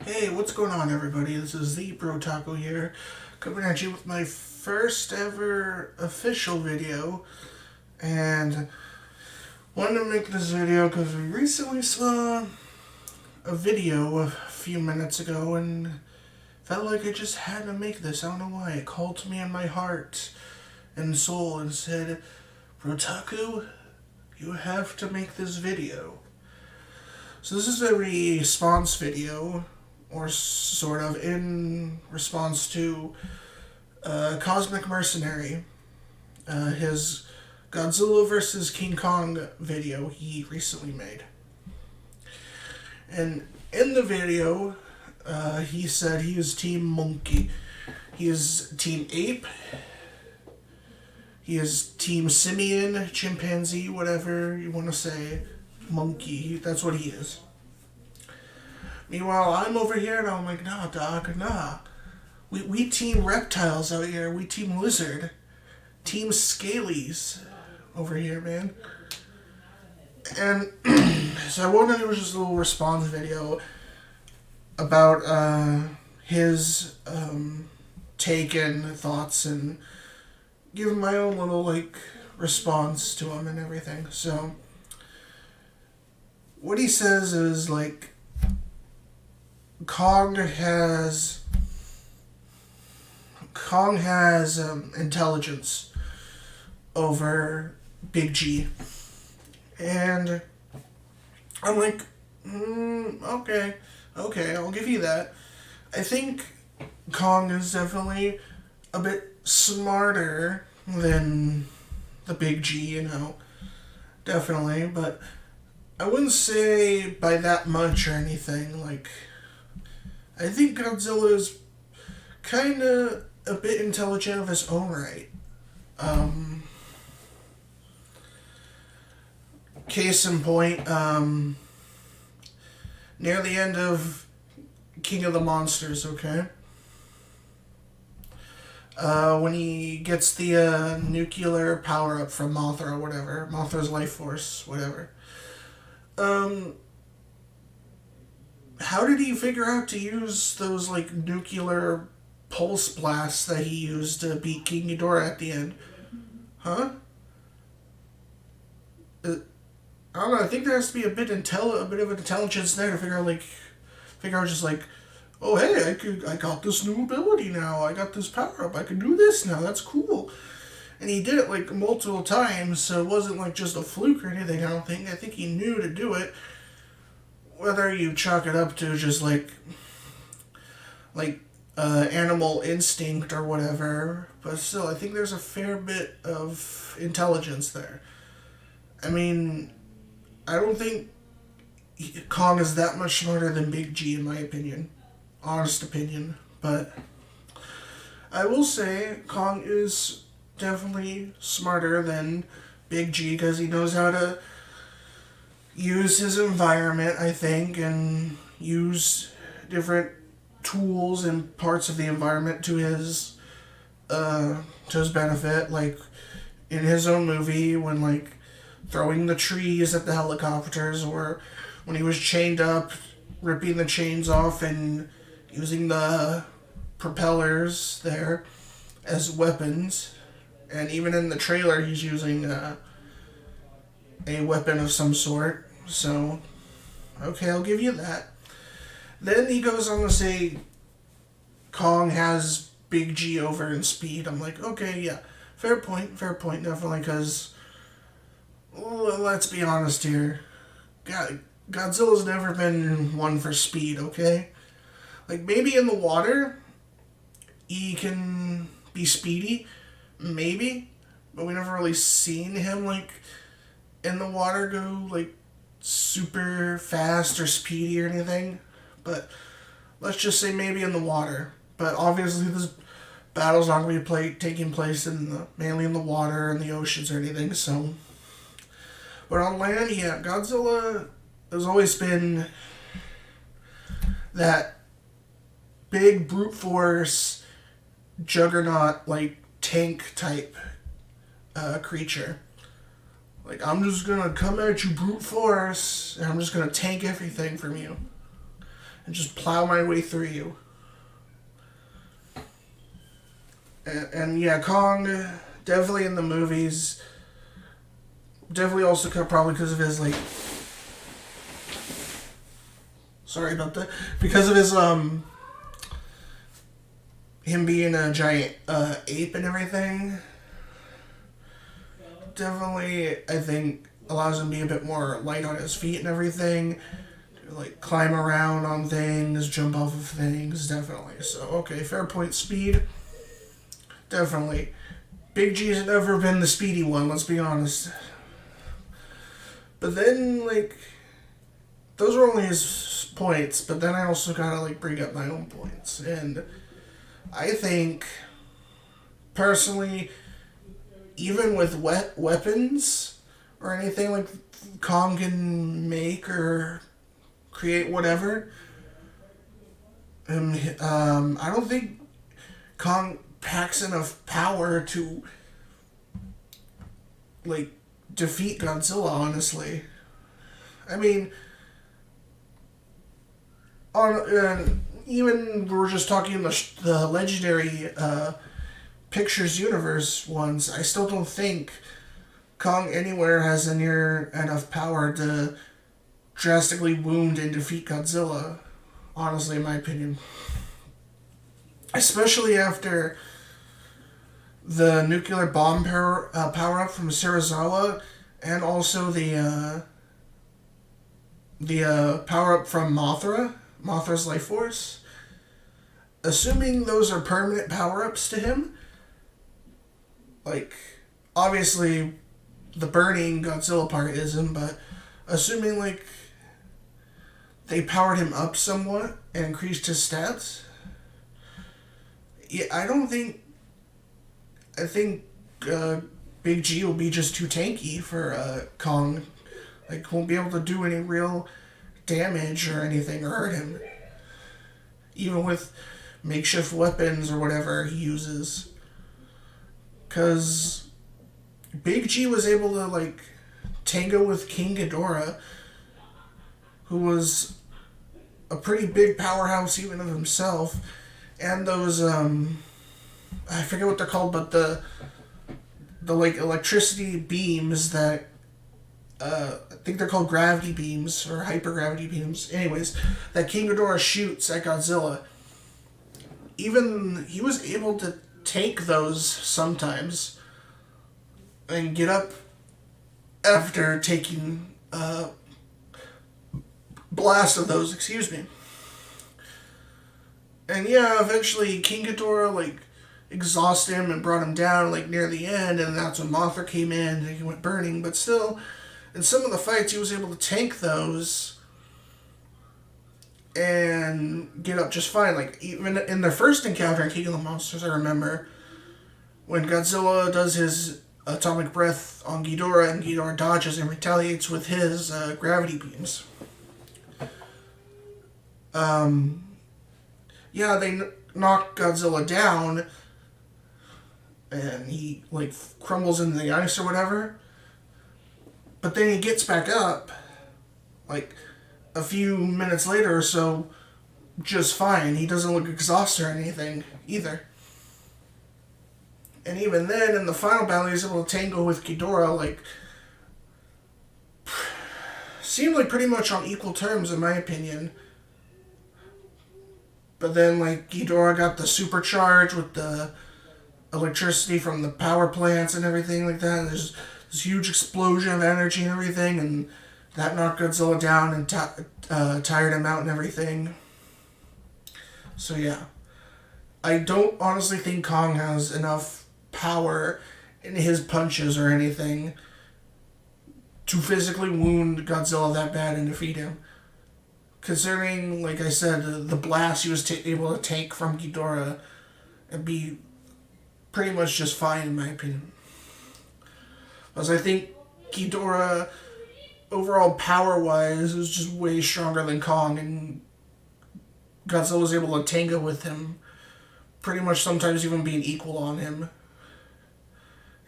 Hey, what's going on, everybody? This is the Pro Taco here, coming at you with my first ever official video. And wanted to make this video because we recently saw a video a few minutes ago and felt like I just had to make this. I don't know why. It called to me in my heart and soul and said, Pro Taco, you have to make this video. So this is a response video, or sort of, in response to Cosmic Mercenary, his Godzilla vs. King Kong video he recently made. And in the video, he said he is Team MONKE. He is Team Ape. He is Team Simian, Chimpanzee, whatever you want to say. Monkey, that's what he is. Meanwhile, I'm over here and I'm like, nah, Doc, nah. We team reptiles out here. We team lizard. Team scalies over here, man. And so I wanted to do just a little response video about his take and thoughts and give my own little, response to him and everything. So what he says is, Kong has intelligence over Big G, and I'm like, okay, I'll give you that. I think Kong is definitely a bit smarter than the Big G, definitely, but I wouldn't say by that much or anything. I think Godzilla is kind of a bit intelligent of his own right. Case in point, near the end of King of the Monsters, okay? When he gets the nuclear power up from Mothra or whatever, Mothra's life force, whatever. How did he figure out to use those, nuclear pulse blasts that he used to beat King Ghidorah at the end? Huh? I don't know, I think there has to be a bit of intelligence there to figure out just oh hey, I got this new ability now, I got this power up, I can do this now, that's cool. And he did it multiple times, so it wasn't just a fluke or anything, I don't think. I think he knew to do it. Whether you chalk it up to just animal instinct or whatever, but still, I think there's a fair bit of intelligence there. I mean, I don't think Kong is that much smarter than Big G, in my opinion. Honest opinion. But I will say Kong is definitely smarter than Big G because he knows how to use his environment, I think, and use different tools and parts of the environment to his benefit. Like in his own movie, when throwing the trees at the helicopters, or when he was chained up, ripping the chains off and using the propellers there as weapons. And even in the trailer, he's using a weapon of some sort. So, okay, I'll give you that. Then he goes on to say Kong has Big G over in speed. I'm like, okay, yeah, fair point, definitely, because let's be honest here. Godzilla's never been one for speed, okay? Maybe in the water, he can be speedy, maybe, but we never really seen him in the water go super fast or speedy or anything. But let's just say maybe in the water. But obviously this battle's not going to be taking place mainly in the water and the oceans or anything. So, but on land, yeah, Godzilla has always been that big brute force juggernaut tank type creature. I'm just gonna come at you brute force, and I'm just gonna tank everything from you. and just plow my way through you. And yeah, Kong, definitely in the movies, definitely also probably because of his, like, sorry about that, because of his, him being a giant ape and everything, definitely, I think, allows him to be a bit more light on his feet and everything, like, climb around on things, jump off of things, definitely. So, okay, fair point. Speed, definitely. Big G's never been the speedy one, let's be honest. But then, like, those are only his points, but then I also gotta, like, bring up my own points. And I think, personally, even with weapons or anything like Kong can make or create whatever, I don't think Kong packs enough power to, like, defeat Godzilla, honestly. I mean, even we're just talking the legendary Pictures universe ones, I still don't think Kong anywhere has near enough power to drastically wound and defeat Godzilla, honestly, in my opinion. Especially after the nuclear bomb power-up from Serizawa, and also the power-up from Mothra's life force. Assuming those are permanent power-ups to him, like, obviously, the burning Godzilla part isn't, but assuming, like, they powered him up somewhat and increased his stats, yeah, I think Big G will be just too tanky for Kong. Like, won't be able to do any real damage or anything or hurt him. Even with makeshift weapons or whatever he uses. Because Big G was able to, like, tango with King Ghidorah, who was a pretty big powerhouse even of himself, and those, I forget what they're called, but the like, electricity beams that, I think they're called gravity beams, or hypergravity beams, anyways, that King Ghidorah shoots at Godzilla. Even, he was able to take those sometimes and get up after taking a blast of those, excuse me. And yeah, eventually King Ghidorah, like, exhausted him and brought him down, like, near the end, and that's when Mothra came in and he went burning. But still, in some of the fights, he was able to tank those and get up just fine. Like, even in their first encounter in King of the Monsters, I remember when Godzilla does his atomic breath on Ghidorah, and Ghidorah dodges and retaliates with his gravity beams. Yeah, they knock Godzilla down, and he, like, crumbles into the ice or whatever. But then he gets back up, like, a few minutes later or so, just fine. He doesn't look exhausted or anything, either. And even then, in the final battle, he's able to tango with Ghidorah, like, seemed like pretty much on equal terms, in my opinion. But then, like, Ghidorah got the supercharge with the electricity from the power plants and everything like that. And there's this huge explosion of energy and everything, and that knocked Godzilla down and tired him out and everything. So, yeah. I don't honestly think Kong has enough power in his punches or anything to physically wound Godzilla that bad and defeat him. Considering, like I said, the blast he was able to take from Ghidorah and be pretty much just fine, in my opinion. Because I think Ghidorah, overall power-wise, is just way stronger than Kong, and Godzilla was able to tango with him, pretty much sometimes even being equal on him,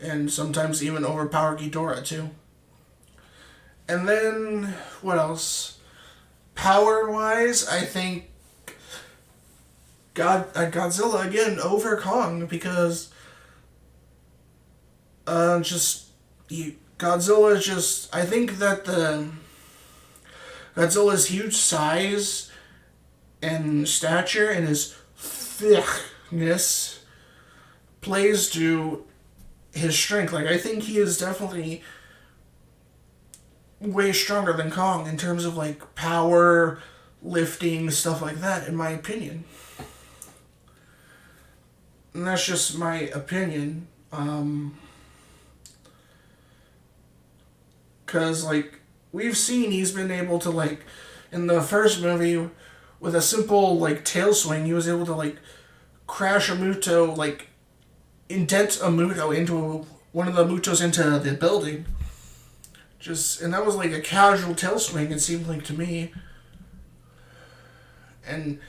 and sometimes even overpower Ghidorah, too. And then, what else? power-wise, I think Godzilla again over Kong because Godzilla is just. I think that the Godzilla's huge size and stature and his thickness plays to his strength. Like, I think he is definitely way stronger than Kong in terms of, like, power, lifting, stuff like that, in my opinion. And that's just my opinion. Because, like, we've seen he's been able to, like, in the first movie, with a simple, like, tail swing, he was able to, like, crash a Muto, like, indent a Muto into one of the Mutos into the building. And that was, like, a casual tail swing, it seemed like to me. And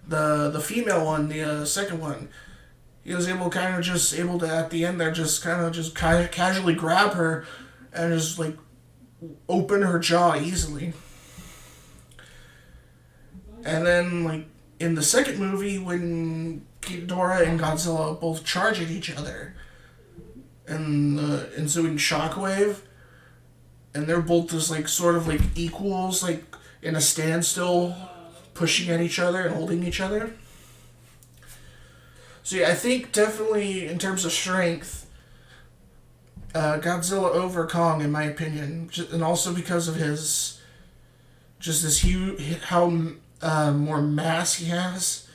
the female one, the second one, he was able to at the end there, just casually grab her and just, like, open her jaw easily. And then, like, in the second movie, when Ghidorah and Godzilla both charge at each other, and the ensuing shockwave, and they're both just, like, sort of, like, equals, like, in a standstill, pushing at each other and holding each other. So, yeah, I think definitely, in terms of strength, Godzilla over Kong, in my opinion, and also because of his, just this huge, how more mass he has,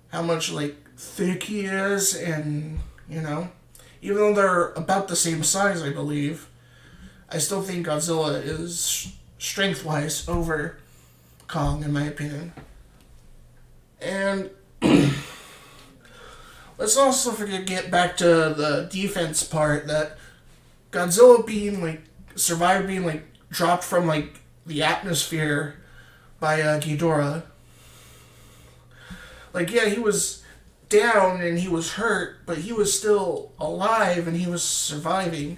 how much, like, thick he is, and, you know, even though they're about the same size, I believe, I still think Godzilla is strength-wise over Kong, in my opinion. And let's also get back to the defense part, that Godzilla survived being, like, dropped from, like, the atmosphere by Ghidorah. Like, yeah, he was down and he was hurt, but he was still alive and he was surviving.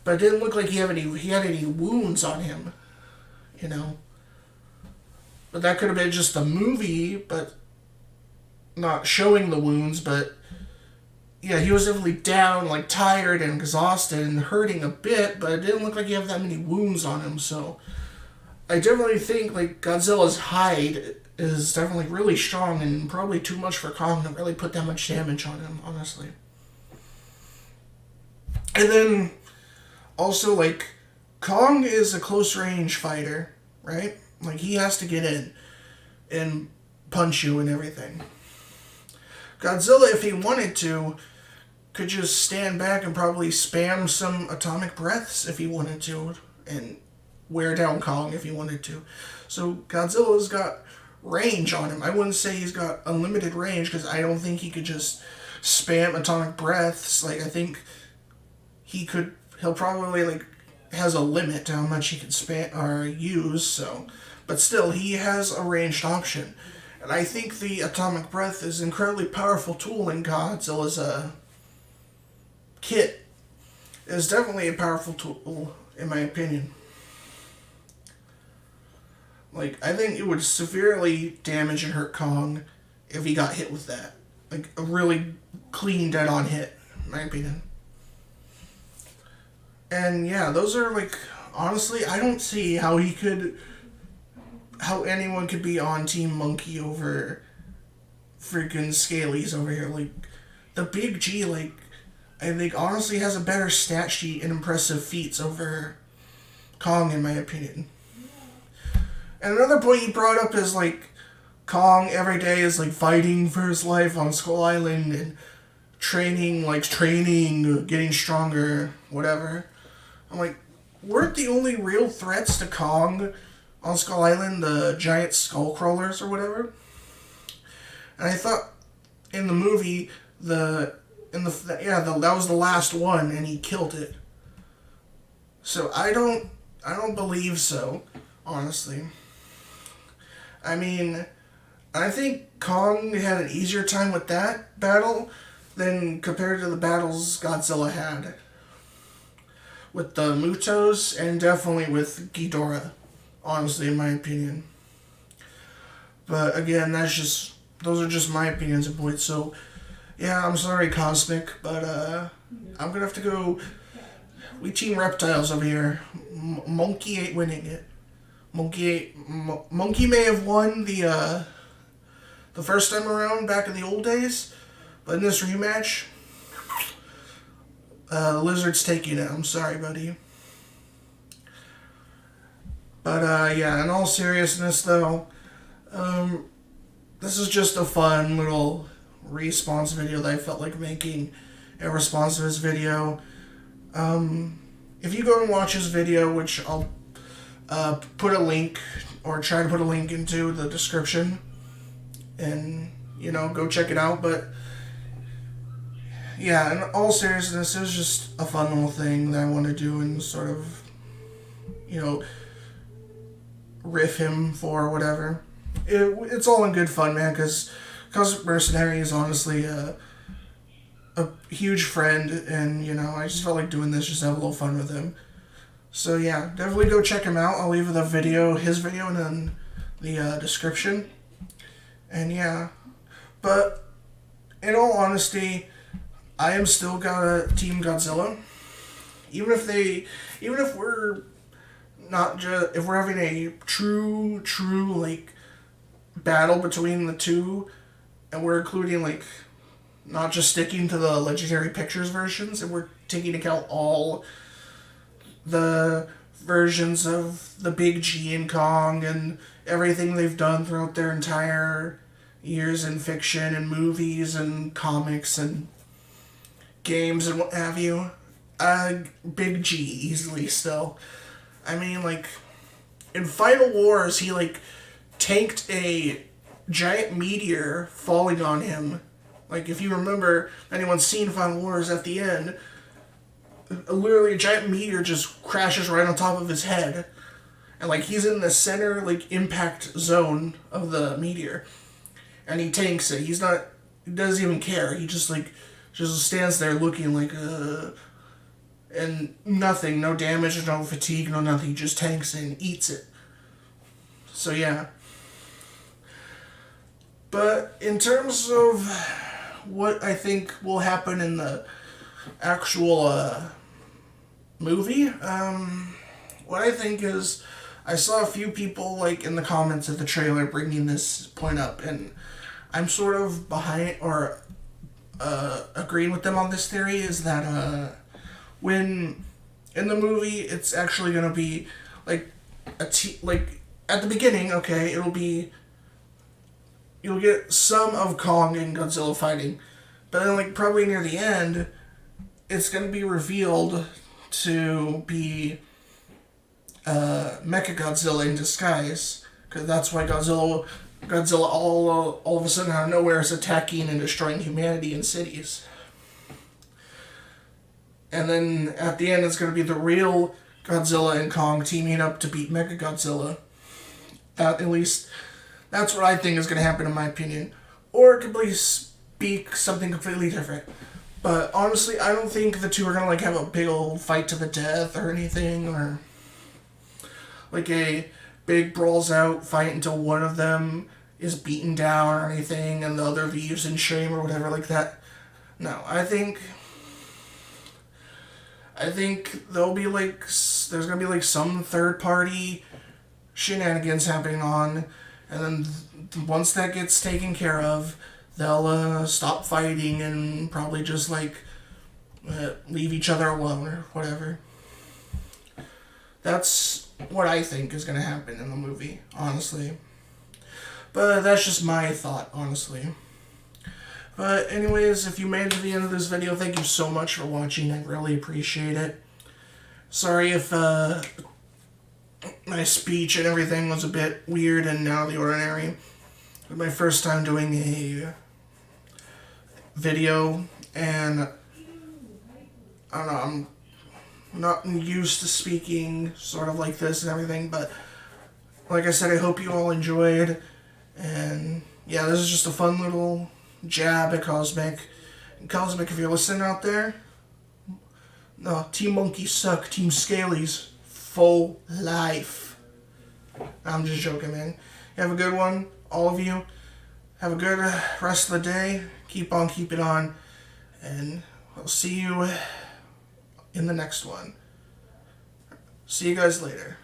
But it didn't look like he had any wounds on him, you know. But that could have been just the movie, but not showing the wounds. But yeah, he was definitely down, like, tired and exhausted and hurting a bit, but it didn't look like he had that many wounds on him. So I definitely think, like, Godzilla's hide is definitely really strong and probably too much for Kong to really put that much damage on him, honestly. And then also, like, Kong is a close-range fighter, right? Like, he has to get in and punch you and everything. Godzilla, if he wanted to, could just stand back and probably spam some atomic breaths if he wanted to, and wear down Kong if he wanted to. So Godzilla's got range on him. I wouldn't say he's got unlimited range, because I don't think he could just spam atomic breaths. Like, I think he'll probably, like, has a limit to how much he can spam or use, so. But still, he has a ranged option. And I think the atomic breath is an incredibly powerful tool in Godzilla's kit. It's definitely a powerful tool, in my opinion. Like, I think it would severely damage and hurt Kong if he got hit with that. Like, a really clean, dead-on hit, in my opinion. And, yeah, those are, like, honestly, I don't see how anyone could be on Team MONKE over freaking Scalies over here. Like, the Big G, like, I think honestly has a better stat sheet and impressive feats over Kong, in my opinion. And another point he brought up is, like, Kong every day is, like, fighting for his life on Skull Island and training, getting stronger, whatever. I'm like, weren't the only real threats to Kong on Skull Island the giant skull crawlers or whatever? And I thought in the movie, that was the last one and he killed it. So I don't believe so, honestly. I mean, I think Kong had an easier time with that battle than compared to the battles Godzilla had with the Mutos and definitely with Ghidorah, honestly, in my opinion. But again, those are just my opinions and points. So yeah, I'm sorry, Cosmic, but I'm gonna have to go. We team reptiles over here. MONKE ain't winning it. MONKE may have won the first time around back in the old days, but in this rematch, the Lizard's taking it. I'm sorry, buddy. But yeah, in all seriousness though, this is just a fun little response video that I felt like making in response to his video. If you go and watch his video, which I'll put a link, or try to put a link into the description, and, you know, go check it out. But yeah, in all seriousness, it was just a fun little thing that I want to do and sort of, you know, riff him for, whatever. It's all in good fun, man, because Cosmic Mercenary is honestly a huge friend, and, you know, I just felt like doing this just to have a little fun with him. So yeah, definitely go check him out. I'll leave the video, his video, in the description. And yeah, but in all honesty, I am still got a Team Godzilla. Even if we're not just, if we're having a true like battle between the two, and we're including like not just sticking to the Legendary Pictures versions, and we're taking into account all the versions of the Big G and Kong and everything they've done throughout their entire years in fiction and movies and comics and games and what have you. Big G easily still. I mean, like, in Final Wars, he, like, tanked a giant meteor falling on him. Like, if you remember, anyone's seen Final Wars, at the end, literally a giant meteor just crashes right on top of his head. And, like, he's in the center, like, impact zone of the meteor. And he tanks it. He doesn't even care. He just, like, just stands there looking like, and nothing, no damage, no fatigue, no nothing. He just tanks it and eats it. So, yeah. But in terms of what I think will happen in the actual movie, what I think is, I saw a few people, like, in the comments of the trailer bringing this point up, and I'm sort of behind, or agreeing with them on this theory, is that when in the movie it's actually going to be like like at the beginning, okay, you'll get some of Kong and Godzilla fighting, but then, like, probably near the end, it's going to be revealed to be Mechagodzilla in disguise, because that's why Godzilla all of a sudden out of nowhere is attacking and destroying humanity and cities. And then at the end, it's going to be the real Godzilla and Kong teaming up to beat Mechagodzilla. At least, that's what I think is going to happen, in my opinion. Or it could be something completely different. But honestly, I don't think the two are going to, like, have a big old fight to the death or anything, or like a big brawls out fight until one of them is beaten down or anything and the other leaves in shame or whatever like that. No, I think there'll be, like, there's going to be, like, some third party shenanigans happening on, and then once that gets taken care of, they'll stop fighting and probably just, like, leave each other alone or whatever. That's what I think is going to happen in the movie, honestly. But that's just my thought, honestly. But anyways, if you made it to the end of this video, thank you so much for watching. I really appreciate it. Sorry if my speech and everything was a bit weird and out of the ordinary. It was my first time doing a video, and I don't know, I'm not used to speaking sort of like this and everything, but like I said, I hope you all enjoyed, and yeah, this is just a fun little jab at Cosmic. And Cosmic, if you're listening out there, no, Team Monkey suck, Team Scalies full life. I'm just joking, man. You have a good one. all of you. Have a good rest of the day. Keep on keeping on. And I'll see you in the next one. See you guys later.